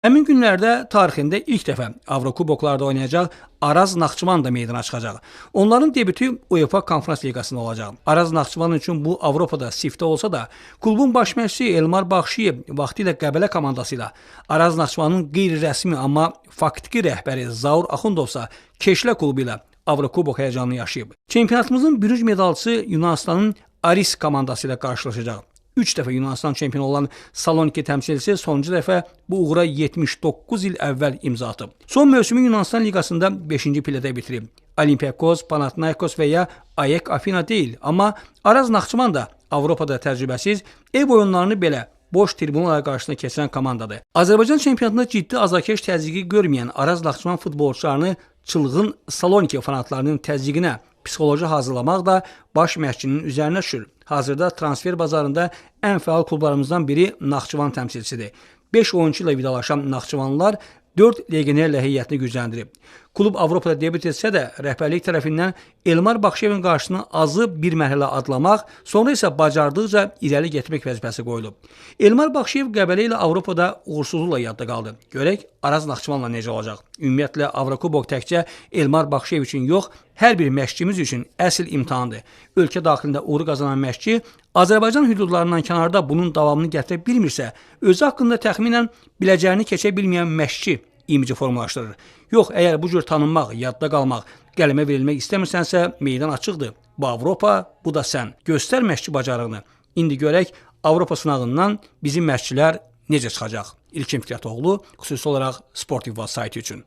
Həmin günlərdə tarixində ilk dəfə Avrokuboklarda oynayacaq Araz Naxçıvan da meydana çıxacaq. Onların debütü UEFA Konferans Liqasında olacaq. Araz Naxçıvan üçün bu Avropada siftə olsa da, klubun baş məşqçisi Elmar Baxşiyev vaxtilə Qəbələ komandası ilə Araz Naxçıvanın qeyri-rəsmi amma faktiki rəhbəri Zaur Axundovsa Keşlə klubu ilə Avrokubok həyəcanını yaşayıb. Çempionatımızın bürünc medalçısı Yunanistanın Aris komandası ilə qarşılaşacaq. 3 dəfə Yunanistan çempionu olan Saloniki təmsilçisi sonuncu dəfə bu uğura 79 il əvvəl imza atıb. Son mövsümü Yunanistan liqasında 5-ci pillədə bitirib. Olympiakos, Panathinaikos və ya AEK Afina deyil, amma Araz Naxçıvan da Avropada təcrübəsiz, ev oyunlarını belə boş tribunlar qarşısında keçirən komandadır. Azərbaycan çempionatında ciddi azarkeş təzyiqi görməyən Araz Naxçıvan futbolçularını çılğın Saloniki fanatlarının təzyiqinə psixoloji hazırlamaq da baş məşqçinin üzərinə düşür. Hazırda transfer bazarında ən fəal klublarımızdan biri Naxçıvan təmsilçisidir. 5 oyuncu ilə vidalaşan Naxçıvanlılar 4 legionerlə heyətini gücləndirib. Klub Avropada debüt etsə də rəhbərlik tərəfindən Elmar Baxşiyevin qarşısına azı bir mərhələ adlamaq, sonra isə bacardıqca irəli getmək vəzifəsi qoyulub. Elmar Baxşiyev Qəbələ ilə Avropada uğursuzluqla yadda qaldı. Görək Araz Naxçıvanla necə olacaq? Ümumiyyətlə Avrokubok təkcə Elmar Baxşiyev üçün yox, hər bir məşqçimiz üçün əsl imtahandır. Ölkə daxilində uğur qazanan məşqçi Azərbaycan hüdudlarından kənarda bunun davamını gətirə bilmirsə, özü haqqında təxminən biləcəyini keçə bilməyən məşqçi imici formalaşdırır. Yox, əgər bu cür tanınmaq, yadda qalmaq, qələmə verilmək istəmirsənsə, meydan açıqdır. Bu Avropa, bu da sən. Göstər məşqçi bacarığını. İndi görək Avropa sınağından bizim məşqçilər necə çıxacaq? İlkin Fikrətoğlu, xüsusi olaraq Sportiva sayti üçün.